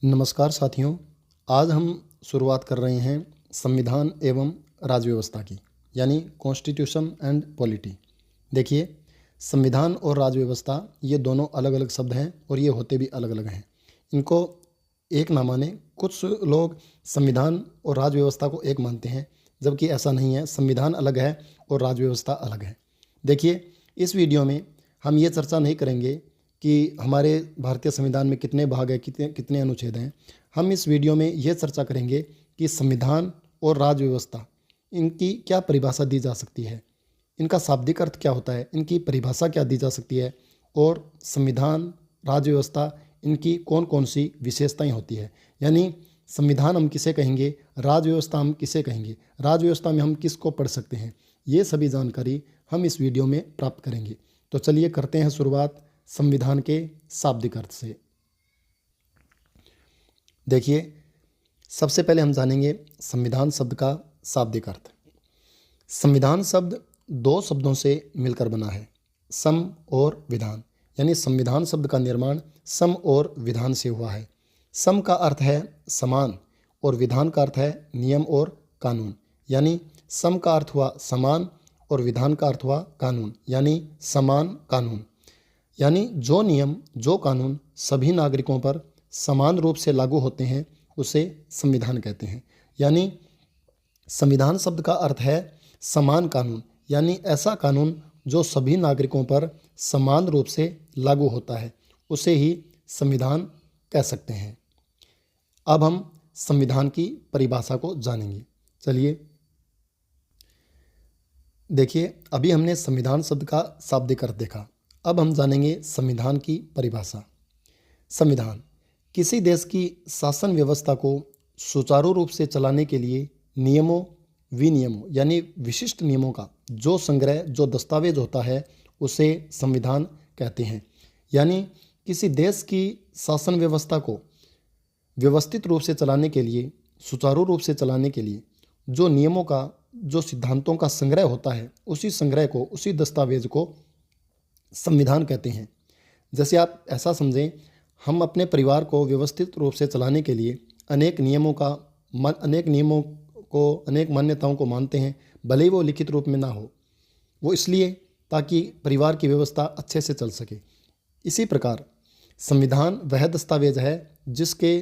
नमस्कार साथियों। आज हम शुरुआत कर रहे हैं संविधान एवं राज्य व्यवस्था की, यानी कॉन्स्टिट्यूशन एंड पॉलिटी। देखिए, संविधान और राज्य व्यवस्था ये दोनों अलग अलग शब्द हैं और ये होते भी अलग अलग हैं। इनको एक ना माने। कुछ लोग संविधान और राज्य व्यवस्था को एक मानते हैं, जबकि ऐसा नहीं है। संविधान अलग है और राज्य व्यवस्था अलग है। देखिए, इस वीडियो में हम ये चर्चा नहीं करेंगे कि हमारे भारतीय संविधान में कितने भाग हैं, कितने कितने अनुच्छेद हैं। हम इस वीडियो में ये चर्चा करेंगे कि संविधान और राज्य व्यवस्था, इनकी क्या परिभाषा दी जा सकती है, इनका शाब्दिक अर्थ क्या होता है, इनकी परिभाषा क्या दी जा सकती है, और संविधान, राज्य व्यवस्था, इनकी कौन कौन सी विशेषताएं होती है। यानी संविधान हम किसे कहेंगे, राज्य व्यवस्था हम किसे कहेंगे, राज्य व्यवस्था में हम किसको पढ़ सकते हैं, ये सभी जानकारी हम इस वीडियो में प्राप्त करेंगे। तो चलिए करते हैं शुरुआत संविधान के शाब्दिक अर्थ से। देखिए, सबसे पहले हम जानेंगे संविधान शब्द का शाब्दिक अर्थ। संविधान शब्द दो शब्दों से मिलकर बना है, सम और विधान। यानी संविधान शब्द का निर्माण सम और विधान से हुआ है। सम का अर्थ है समान और विधान का अर्थ है नियम और कानून। यानी सम का अर्थ हुआ समान और विधान का अर्थ हुआ कानून, यानी समान कानून। यानी जो नियम, जो कानून सभी नागरिकों पर समान रूप से लागू होते हैं, उसे संविधान कहते हैं। यानी संविधान शब्द का अर्थ है समान कानून, यानी ऐसा कानून जो सभी नागरिकों पर समान रूप से लागू होता है, उसे ही संविधान कह सकते हैं। अब हम संविधान की परिभाषा को जानेंगे। चलिए, देखिए, अभी हमने संविधान शब्द का शाब्दिक अर्थ देखा। अब हम जानेंगे संविधान की परिभाषा। संविधान किसी देश की शासन व्यवस्था को सुचारू रूप से चलाने के लिए नियमों, विनियमों यानी विशिष्ट नियमों का जो संग्रह, जो दस्तावेज होता है, उसे संविधान कहते हैं। यानी किसी देश की शासन व्यवस्था को व्यवस्थित रूप से चलाने के लिए, सुचारू रूप से चलाने के लिए जो नियमों का, जो सिद्धांतों का संग्रह होता है, उसी संग्रह को, उसी दस्तावेज को संविधान कहते हैं। जैसे आप ऐसा समझें, हम अपने परिवार को व्यवस्थित रूप से चलाने के लिए अनेक नियमों को, अनेक मान्यताओं को मानते हैं, भले ही वो लिखित रूप में ना हो। वो इसलिए ताकि परिवार की व्यवस्था अच्छे से चल सके। इसी प्रकार संविधान वह दस्तावेज है जिसके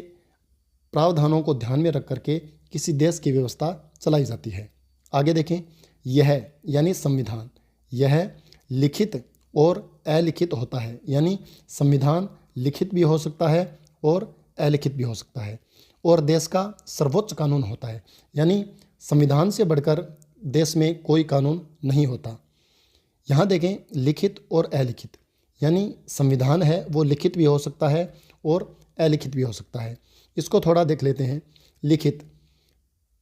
प्रावधानों को ध्यान में रख करके किसी देश की व्यवस्था चलाई जाती है। आगे देखें, यह यानी संविधान, यह लिखित और अलिखित होता है। यानी संविधान लिखित भी हो सकता है और अलिखित भी हो सकता है, और देश का सर्वोच्च कानून होता है। यानी संविधान से बढ़कर देश में कोई कानून नहीं होता। यहाँ देखें, लिखित और अलिखित, यानी संविधान है वो लिखित भी हो सकता है और अलिखित भी हो सकता है। इसको थोड़ा देख लेते हैं।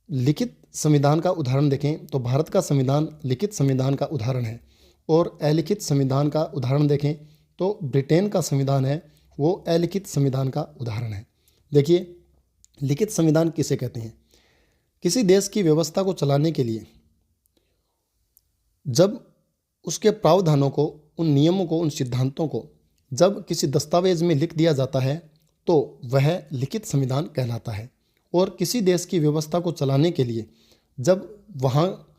लिखित संविधान का उदाहरण देखें तो भारत का संविधान लिखित संविधान का उदाहरण है, और अलिखित संविधान का उदाहरण देखें तो ब्रिटेन का संविधान है, वो अलिखित संविधान का उदाहरण है। देखिए, लिखित संविधान किसे कहते हैं? किसी देश की व्यवस्था को चलाने के लिए जब उसके प्रावधानों को, उन नियमों को, उन सिद्धांतों को जब किसी दस्तावेज में लिख दिया जाता है, तो वह लिखित संविधान कहलाता है। और किसी देश की व्यवस्था को चलाने के लिए जब वहाँ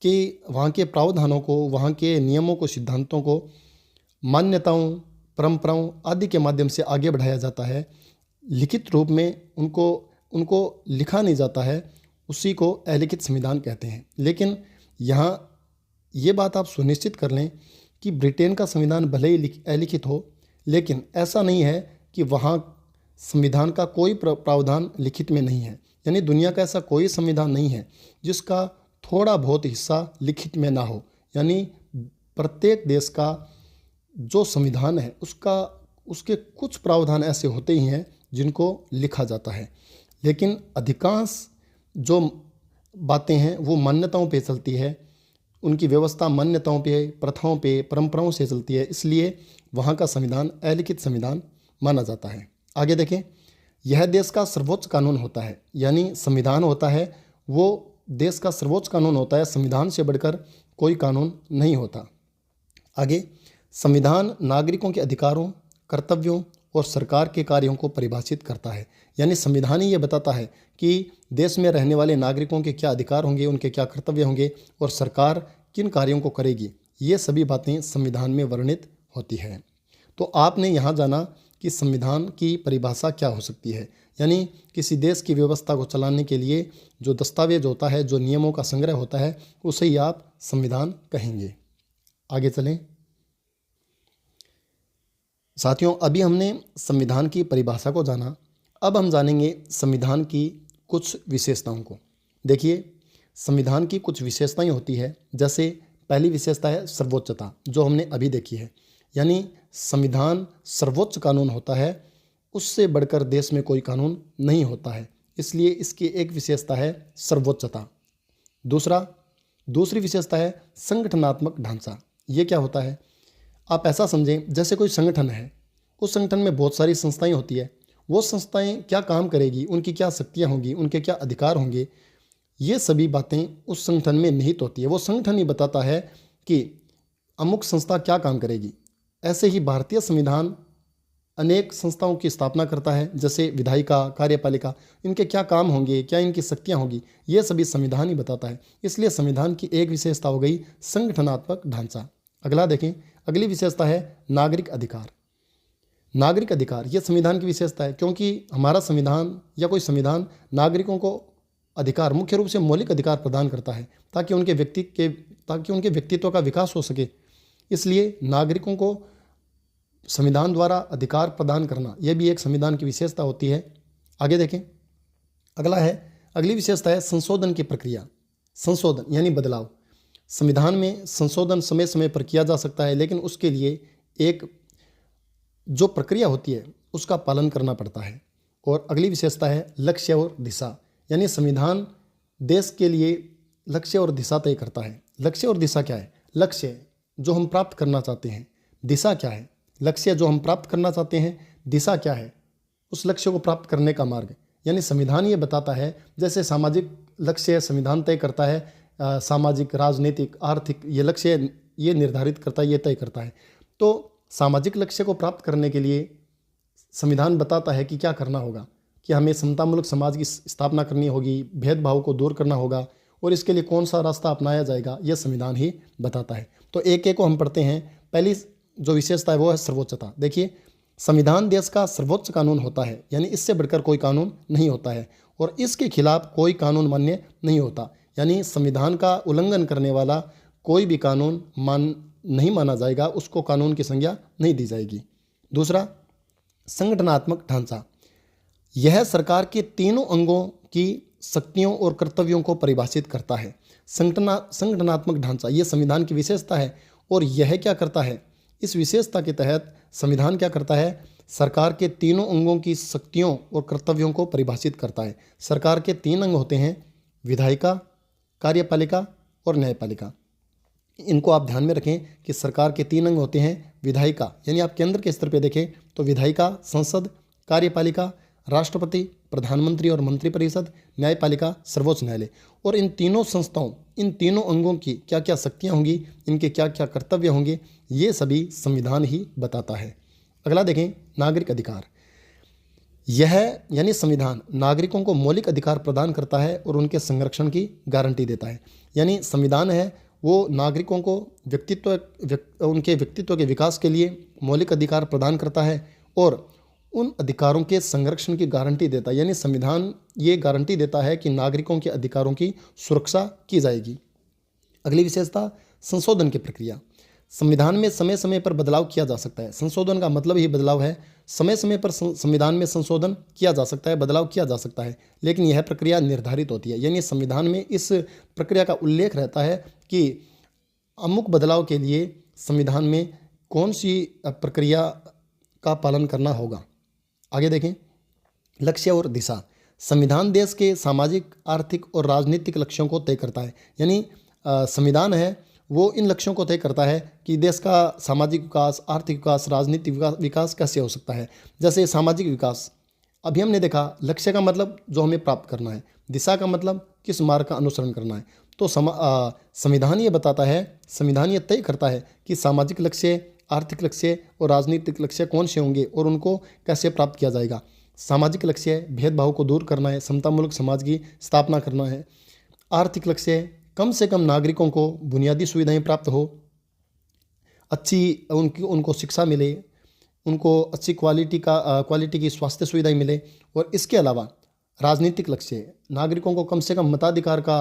के प्रावधानों को, वहाँ के नियमों को, सिद्धांतों को मान्यताओं, परंपराओं आदि के माध्यम से आगे बढ़ाया जाता है, लिखित रूप में उनको लिखा नहीं जाता है, उसी को अलिखित संविधान कहते हैं। लेकिन यहाँ ये बात आप सुनिश्चित कर लें कि ब्रिटेन का संविधान भले ही अलिखित हो, लेकिन ऐसा नहीं है कि वहाँ संविधान का कोई प्रावधान लिखित में नहीं है। यानी दुनिया का ऐसा कोई संविधान नहीं है जिसका थोड़ा बहुत हिस्सा लिखित में ना हो। यानी प्रत्येक देश का जो संविधान है, उसके कुछ प्रावधान ऐसे होते ही हैं जिनको लिखा जाता है, लेकिन अधिकांश जो बातें हैं वो मान्यताओं पे चलती है। उनकी व्यवस्था मान्यताओं पे, प्रथाओं पे, परंपराओं से चलती है, इसलिए वहाँ का संविधान अलिखित संविधान माना जाता है। आगे देखें, यह देश का सर्वोच्च कानून होता है। यानी संविधान होता है वो देश का सर्वोच्च कानून होता है, संविधान से बढ़कर कोई कानून नहीं होता। आगे, संविधान नागरिकों के अधिकारों, कर्तव्यों और सरकार के कार्यों को परिभाषित करता है। यानी संविधान ही ये बताता है कि देश में रहने वाले नागरिकों के क्या अधिकार होंगे, उनके क्या कर्तव्य होंगे और सरकार किन कार्यों को करेगी। ये सभी बातें संविधान में वर्णित होती हैं। तो आपने यहाँ जाना कि संविधान की परिभाषा क्या हो सकती है, यानी किसी देश की व्यवस्था को चलाने के लिए जो दस्तावेज होता है, जो नियमों का संग्रह होता है, उसे ही आप संविधान कहेंगे। आगे चलें साथियों, अभी हमने संविधान की परिभाषा को जाना, अब हम जानेंगे संविधान की कुछ विशेषताओं को। देखिए, संविधान की कुछ विशेषताएं होती है, जैसे पहली विशेषता है सर्वोच्चता, जो हमने अभी देखी है। यानी संविधान सर्वोच्च कानून होता है, उससे बढ़कर देश में कोई कानून नहीं होता है, इसलिए इसकी एक विशेषता है सर्वोच्चता। दूसरी विशेषता है संगठनात्मक ढांचा। ये क्या होता है, आप ऐसा समझें जैसे कोई संगठन है, उस संगठन में बहुत सारी संस्थाएं होती है, वो संस्थाएं क्या काम करेगी, उनकी क्या शक्तियां होंगी, उनके क्या अधिकार होंगे, ये सभी बातें उस संगठन में निहित होती है। वो संगठन ही बताता है कि अमुक संस्था क्या काम करेगी। ऐसे ही भारतीय संविधान अनेक संस्थाओं की स्थापना करता है, जैसे विधायिका, कार्यपालिका, इनके क्या काम होंगे, क्या इनकी शक्तियाँ होंगी, ये सभी संविधान ही बताता है। इसलिए संविधान की एक विशेषता हो गई संगठनात्मक ढांचा। अगला देखें, अगली विशेषता है नागरिक अधिकार। नागरिक अधिकार ये संविधान की विशेषता है, क्योंकि हमारा संविधान या कोई संविधान नागरिकों को अधिकार, मुख्य रूप से मौलिक अधिकार प्रदान करता है, ताकि उनके व्यक्तित्व का विकास हो सके। इसलिए नागरिकों को संविधान द्वारा अधिकार प्रदान करना, यह भी एक संविधान की विशेषता होती है। आगे देखें, अगली विशेषता है संशोधन की प्रक्रिया। संशोधन यानी बदलाव। संविधान में संशोधन समय समय पर किया जा सकता है, लेकिन उसके लिए एक जो प्रक्रिया होती है उसका पालन करना पड़ता है। और अगली विशेषता है लक्ष्य और दिशा, यानी संविधान देश के लिए लक्ष्य और दिशा तय करता है। लक्ष्य और दिशा क्या है? लक्ष्य जो हम प्राप्त करना चाहते हैं, दिशा क्या है? लक्ष्य जो हम प्राप्त करना चाहते हैं, दिशा क्या है? उस लक्ष्य को प्राप्त करने का मार्ग। यानी संविधान ये बताता है, जैसे सामाजिक लक्ष्य संविधान तय करता है, सामाजिक, राजनीतिक, आर्थिक ये लक्ष्य ये निर्धारित करता है, ये तय करता है। तो सामाजिक लक्ष्य को प्राप्त करने के लिए संविधान बताता है कि क्या करना होगा, कि हमें समतामूलक समाज की स्थापना करनी होगी, भेदभाव को दूर करना होगा, और इसके लिए कौन सा रास्ता अपनाया जाएगा, यह संविधान ही बताता है। तो एक एक को हम पढ़ते हैं। पहली जो विशेषता है वो है सर्वोच्चता। देखिए, संविधान देश का सर्वोच्च कानून होता है, यानी इससे बढ़कर कोई कानून नहीं होता है, और इसके खिलाफ कोई कानून मान्य नहीं होता। यानी संविधान का उल्लंघन करने वाला कोई भी कानून नहीं माना जाएगा, उसको कानून की संज्ञा नहीं दी जाएगी। दूसरा, संगठनात्मक ढांचा। यह सरकार के तीनों अंगों की शक्तियों और कर्तव्यों को परिभाषित करता है। संगठनात्मक ढांचा ये संविधान की विशेषता है, और यह क्या करता है, इस विशेषता के तहत संविधान क्या करता है, सरकार के तीनों अंगों की शक्तियों और कर्तव्यों को परिभाषित करता है। सरकार के 3 अंग होते हैं, विधायिका, कार्यपालिका और न्यायपालिका। इनको आप ध्यान में रखें कि सरकार के 3 अंग होते हैं। विधायिका यानी आप केंद्र के स्तर पर देखें तो विधायिका संसद, कार्यपालिका राष्ट्रपति, प्रधानमंत्री और मंत्रिपरिषद, न्यायपालिका सर्वोच्च न्यायालय। और इन तीनों संस्थाओं, इन तीनों अंगों की क्या क्या शक्तियाँ होंगी, इनके क्या क्या कर्तव्य होंगे, ये सभी संविधान ही बताता है। अगला देखें, नागरिक अधिकार। यह यानी संविधान नागरिकों को मौलिक अधिकार प्रदान करता है और उनके संरक्षण की गारंटी देता है। यानी संविधान है वो नागरिकों को उनके व्यक्तित्व के विकास के लिए मौलिक अधिकार प्रदान करता है और उन अधिकारों के संरक्षण की गारंटी देता है। यानी संविधान ये गारंटी देता है कि नागरिकों के अधिकारों की सुरक्षा की जाएगी। अगली विशेषता, संशोधन की प्रक्रिया। संविधान में समय समय पर बदलाव किया जा सकता है। संशोधन का मतलब ही बदलाव है। समय समय पर संविधान में संशोधन किया जा सकता है, बदलाव किया जा सकता है, लेकिन यह प्रक्रिया निर्धारित होती है। यानी संविधान में इस प्रक्रिया का उल्लेख रहता है कि अमुक बदलाव के लिए संविधान में कौन सी प्रक्रिया का पालन करना होगा। आगे देखें, लक्ष्य और दिशा। संविधान देश के सामाजिक, आर्थिक और राजनीतिक लक्ष्यों को तय करता है। यानी संविधान है वो इन लक्ष्यों को तय करता है कि देश का सामाजिक विकास, आर्थिक विकास, राजनीतिक विकास कैसे हो सकता है। जैसे सामाजिक विकास, अभी हमने देखा लक्ष्य का मतलब जो हमें प्राप्त करना है, दिशा का मतलब किस मार्ग का अनुसरण करना है। तो संविधान ये बताता है, संविधान ये तय करता है कि सामाजिक लक्ष्य, आर्थिक लक्ष्य और राजनीतिक लक्ष्य कौन से होंगे और उनको कैसे प्राप्त किया जाएगा। सामाजिक लक्ष्य भेदभाव को दूर करना है, समतामूलक समाज की स्थापना करना है। आर्थिक लक्ष्य कम से कम नागरिकों को बुनियादी सुविधाएं प्राप्त हो, अच्छी उनको शिक्षा मिले, उनको अच्छी क्वालिटी की स्वास्थ्य सुविधाएं मिले। और इसके अलावा राजनीतिक लक्ष्य नागरिकों को कम से कम मताधिकार का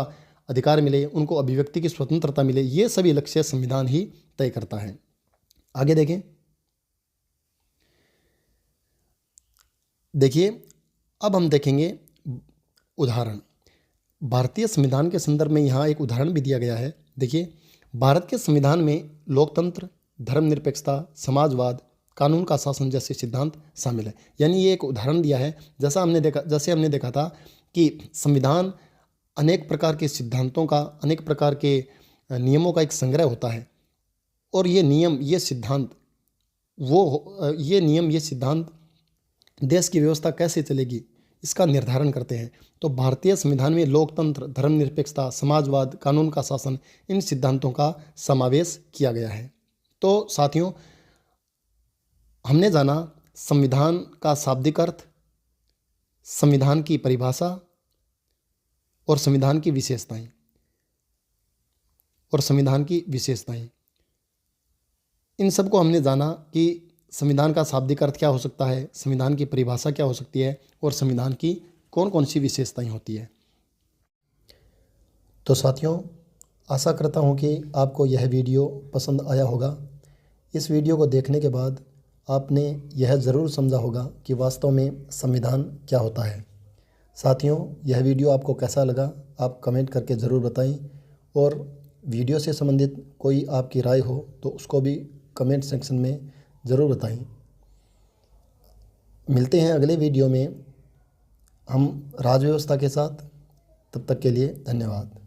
अधिकार मिले, उनको अभिव्यक्ति की स्वतंत्रता मिले। ये सभी लक्ष्य संविधान ही तय करता है। आगे देखें, देखिए अब हम देखेंगे उदाहरण। भारतीय संविधान के संदर्भ में यहाँ एक उदाहरण भी दिया गया है। देखिए, भारत के संविधान में लोकतंत्र, धर्मनिरपेक्षता, समाजवाद, कानून का शासन जैसे सिद्धांत शामिल है। यानी ये एक उदाहरण दिया है। जैसे हमने देखा था कि संविधान अनेक प्रकार के सिद्धांतों का, अनेक प्रकार के नियमों का एक संग्रह होता है। और ये नियम, ये सिद्धांत देश की व्यवस्था कैसे चलेगी इसका निर्धारण करते हैं। तो भारतीय संविधान में लोकतंत्र, धर्मनिरपेक्षता, समाजवाद, कानून का शासन, इन सिद्धांतों का समावेश किया गया है। तो साथियों, हमने जाना संविधान का शाब्दिक अर्थ, संविधान की परिभाषा और संविधान की विशेषताएं। इन सब को हमने जाना कि संविधान का शाब्दिक अर्थ क्या हो सकता है, संविधान की परिभाषा क्या हो सकती है और संविधान की कौन कौन सी विशेषताएं होती है। तो साथियों, आशा करता हूं कि आपको यह वीडियो पसंद आया होगा। इस वीडियो को देखने के बाद आपने यह ज़रूर समझा होगा कि वास्तव में संविधान क्या होता है। साथियों, यह वीडियो आपको कैसा लगा आप कमेंट करके ज़रूर बताएं। और वीडियो से संबंधित कोई आपकी राय हो तो उसको भी कमेंट सेक्शन में ज़रूर बताएं। मिलते हैं अगले वीडियो में हम राज व्यवस्था के साथ। तब तक के लिए धन्यवाद।